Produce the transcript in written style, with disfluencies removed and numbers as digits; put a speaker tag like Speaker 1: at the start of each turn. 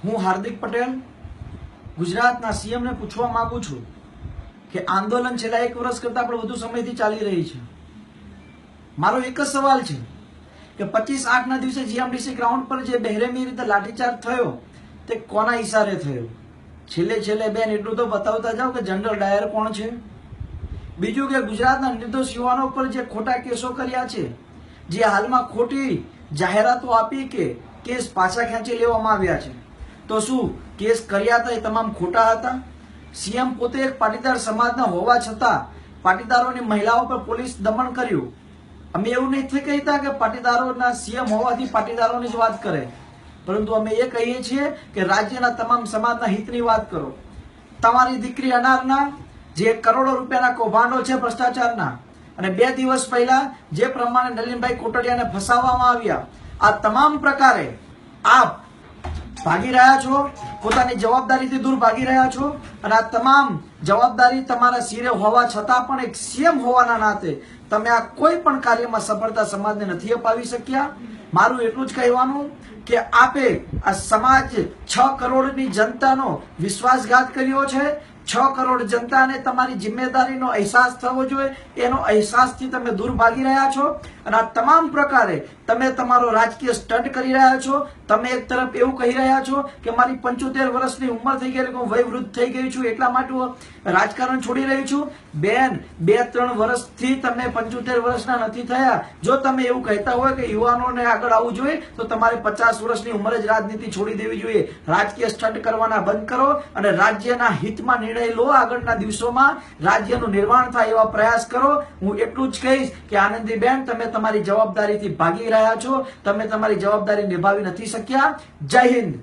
Speaker 1: હું હાર્દિક પટેલ ગુજરાતના સીએમ ને પૂછવા માંગુ છું કે આંદોલન છેલ્લા 1 વર્ષ કરતા પણ વધુ સમયથી ચાલી રહી છે. મારો એક જ સવાલ છે કે 25/8 ના દિવસે જીએમડીસી ગ્રાઉન્ડ પર જે બેરહેમી રીતે લાઠીચાર્જ થયો તે કોના ઈશારે થયો? છેલ્લે બેન એટલું તો બતાવતા જાઓ કે જનરલ ડાયર કોણ છે. બીજું કે ગુજરાતના નિર્દોષ યુવાનો પર જે ખોટા કેસો કર્યા છે, જે હાલમાં ખોટી જાહેરાતો આપી કે કેસ પાછા ખેંચી લેવામાં આવ્યા છે, તો શું કેસ કર્યા હતા એ તમામ ખોટા હતા? સીએમ પોતે એક પાટીદાર સમાજના હોવા છતાં પાટીદારોની મહિલાઓ પર પોલીસ દમન કર્યું. અમે એવું નથી કહેતા કે પાટીદારોના સીએમ હોવાથી પાટીદારોની જ વાત કરે, પરંતુ અમે એ કહીએ છીએ કે રાજ્યના તમામ સમાજના હિતની વાત કરો. તમારી દીકરી અનારના જે કરોડો રૂપિયાના કૌભાંડો છે ભ્રષ્ટાચારના, અને 2 દિવસ પહેલા જે પ્રમાણે નલિનભાઈ કોટડિયાને ફસાવવામાં આવ્યા, આ તમામ પ્રકારે આપ ભાગી રહ્યા છો, પોતાની જવાબદારીથી દૂર ભાગી રહ્યા છો, અને આ તમામ જવાબદારી તમારા સિરે હોવા છતાં પણ એક સીએમ હોવાના નાતે તમે આ કોઈ પણ કાર્યમાં સફળતા સમાજને નથી અપાવી શક્યા. મારું એટલું જ કહેવાનું કે આપે આ સમાજ 6 કરોડની જનતાનો વિશ્વાસઘાત કર્યો છે. 6 કરોડ જનતાને તમારી જિમ્મેદારીનો અહેસાસ થવો જોઈએ, એનો અહેસાસથી તમે દૂર ભાગી રહ્યા છો, અને આ તમામ પ્રકારે તમે તમારો રાજકીય સ્ટન્ટ કરી રહ્યા છો. તમે એક તરફ એવું કહી રહ્યા છો કે મારી 75 વર્ષની ઉંમર થઈ ગઈ, હું વયવૃદ્ધ થઈ ગઈ છું, એટલા માટે હું રાજકારણ છોડી રહી છું. બેન, 2-3 વર્ષથી તમે 75 વર્ષના નથી થયા. જો તમે એવું કહેતા હોય કે યુવાનોને આગળ આવવું જોઈએ, તો તમારે 50 વર્ષની ઉંમરે જ રાજનીતિ છોડી દેવી જોઈએ. રાજકીય સ્ટન્ટ કરવાના બંધ કરો અને રાજ્યના હિતમાં નિર્ણય લો. આગળના દિવસોમાં રાજ્યનું નિર્માણ થાય એવા પ્રયાસ કરો. હું એટલું જ કહીશ કે આનંદીબેન, તમે તમારી જવાબદારીથી ભાગી રહ્યા છો, તમે તમારી જવાબદારી નિભાવી નથી શક્યા. જય હિન્દ.